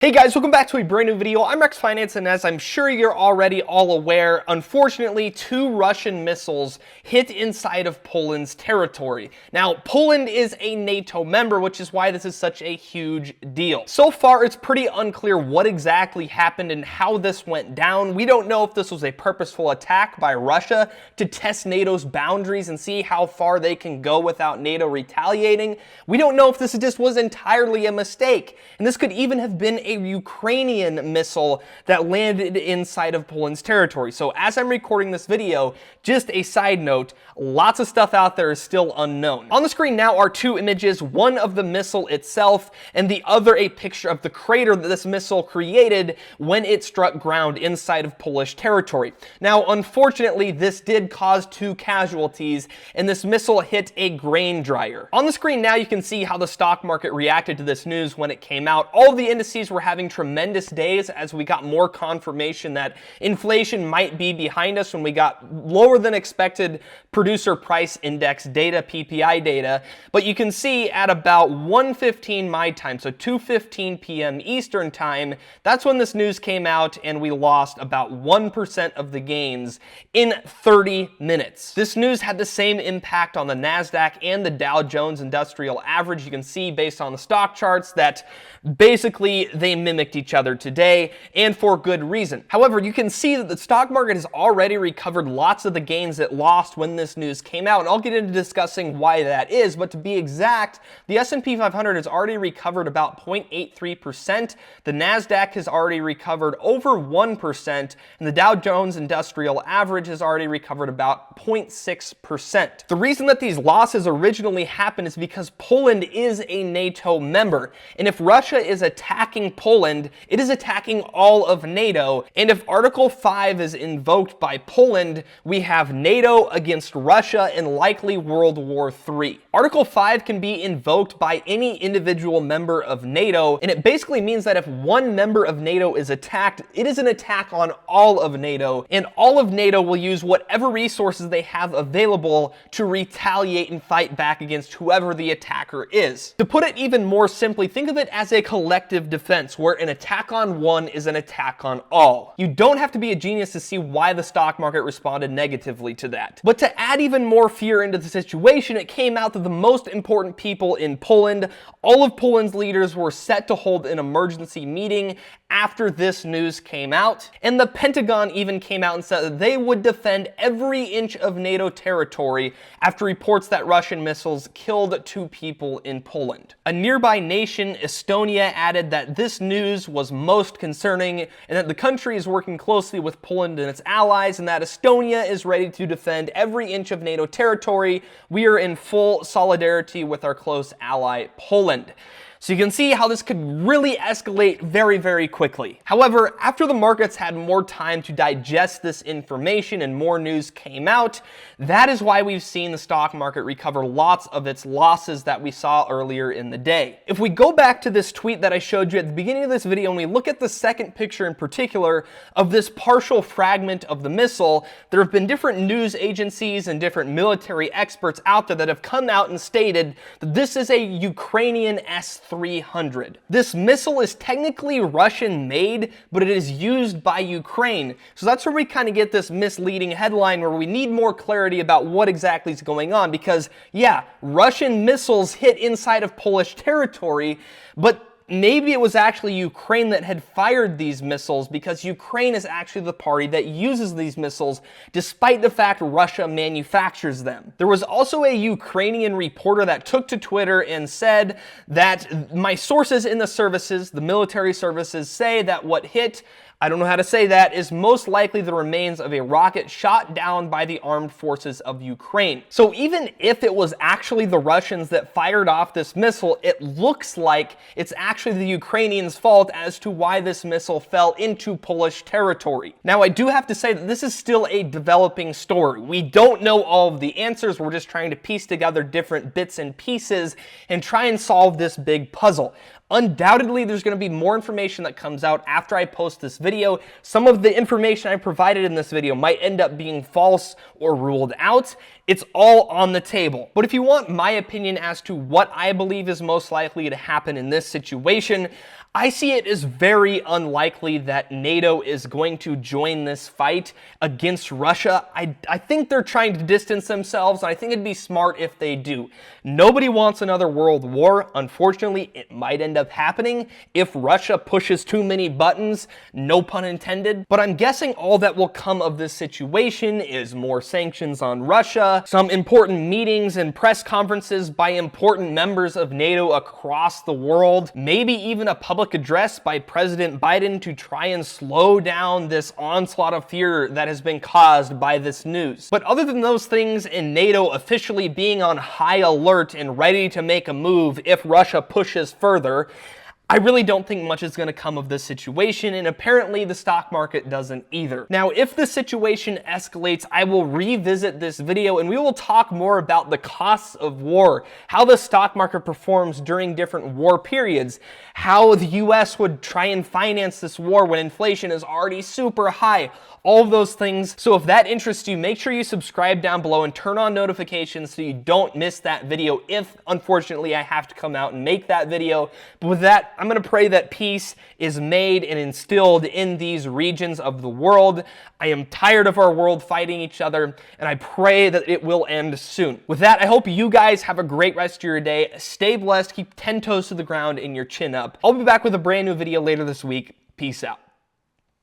Hey guys, welcome back to a brand new video. I'm RexFinance, and as I'm sure you're already all aware, unfortunately, 2 Russian missiles hit inside of Poland's territory. Now, Poland is a NATO member, which is why this is such a huge deal. So far, it's pretty unclear what exactly happened and how this went down. We don't know if this was a purposeful attack by Russia to test NATO's boundaries and see how far they can go without NATO retaliating. We don't know if this just was entirely a mistake, and this could even have been a Ukrainian missile that landed inside of Poland's territory. So as I'm recording this video, just a side note, lots of stuff out there is still unknown. On the screen now are 2 images, one of the missile itself and the other a picture of the crater that this missile created when it struck ground inside of Polish territory. Now, unfortunately, this did cause 2 casualties, and this missile hit a grain dryer. On the screen now, you can see how the stock market reacted to this news when it came out. All of the indices were having tremendous days as we got more confirmation that inflation might be behind us when we got lower than expected producer price index data, PPI data. But you can see at about 1:15 my time, so 2:15 p.m. Eastern time, that's when this news came out, and we lost about 1% of the gains in 30 minutes. This news had the same impact on the NASDAQ and the Dow Jones Industrial Average. You can see based on the stock charts that basically they mimicked each other today, and for good reason. However, you can see that the stock market has already recovered lots of the gains it lost when this news came out, and I'll get into discussing why that is, but to be exact, the S&P 500 has already recovered about 0.83%, the NASDAQ has already recovered over 1%, and the Dow Jones Industrial Average has already recovered about 0.6%. The reason that these losses originally happened is because Poland is a NATO member, and if Russia is attacking Poland, it is attacking all of NATO, and if Article 5 is invoked by Poland, we have NATO against Russia and likely World War III. Article 5 can be invoked by any individual member of NATO, and it basically means that if one member of NATO is attacked, it is an attack on all of NATO, and all of NATO will use whatever resources they have available to retaliate and fight back against whoever the attacker is. To put it even more simply, think of it as a collective defense, where an attack on one is an attack on all. You don't have to be a genius to see why the stock market responded negatively to that. But to add even more fear into the situation, it came out that the most important people in Poland, all of Poland's leaders, were set to hold an emergency meeting after this news came out, and the Pentagon even came out and said that they would defend every inch of NATO territory after reports that Russian missiles killed 2 people in Poland. A nearby nation, Estonia, added that this news was most concerning and that the country is working closely with Poland and its allies, and that Estonia is ready to defend every inch of NATO territory. We are in full solidarity with our close ally, Poland. So you can see how this could really escalate very, very quickly. However, after the markets had more time to digest this information and more news came out, that is why we've seen the stock market recover lots of its losses that we saw earlier in the day. If we go back to this tweet that I showed you at the beginning of this video, and we look at the second picture in particular of this partial fragment of the missile, there have been different news agencies and different military experts out there that have come out and stated that this is a Ukrainian S-300. This missile is technically Russian-made, but it is used by Ukraine. So that's where we kind of get this misleading headline where we need more clarity about what exactly is going on, because yeah, Russian missiles hit inside of Polish territory, but maybe it was actually Ukraine that had fired these missiles, because Ukraine is actually the party that uses these missiles despite the fact Russia manufactures them. There was also a Ukrainian reporter that took to Twitter and said that my sources in the services, the military services, say that what hit, I don't know how to say that, is most likely the remains of a rocket shot down by the armed forces of Ukraine. So even if it was actually the Russians that fired off this missile, it looks like it's actually the Ukrainians' fault as to why this missile fell into Polish territory. Now, I do have to say that this is still a developing story. We don't know all of the answers. We're just trying to piece together different bits and pieces and try and solve this big puzzle. Undoubtedly, there's going to be more information that comes out after I post this video. Some of the information I provided in this video might end up being false or ruled out. It's all on the table. But if you want my opinion as to what I believe is most likely to happen in this situation, I see it as very unlikely that NATO is going to join this fight against Russia. I think they're trying to distance themselves, and I think it'd be smart if they do. Nobody wants another world war. Unfortunately, it might end up happening if Russia pushes too many buttons, no pun intended. But I'm guessing all that will come of this situation is more sanctions on Russia, some important meetings and press conferences by important members of NATO across the world, maybe even a public address by President Biden to try and slow down this onslaught of fear that has been caused by this news. But other than those things, and NATO officially being on high alert and ready to make a move if Russia pushes further, I really don't think much is going to come of this situation, and apparently the stock market doesn't either. Now, if the situation escalates, I will revisit this video and we will talk more about the costs of war, how the stock market performs during different war periods, how the US would try and finance this war when inflation is already super high, all of those things. So if that interests you, make sure you subscribe down below and turn on notifications so you don't miss that video if, unfortunately, I have to come out and make that video. But with that, I'm going to pray that peace is made and instilled in these regions of the world. I am tired of our world fighting each other, and I pray that it will end soon. With that, I hope you guys have a great rest of your day. Stay blessed, keep 10 toes to the ground and your chin up. I'll be back with a brand new video later this week. Peace out.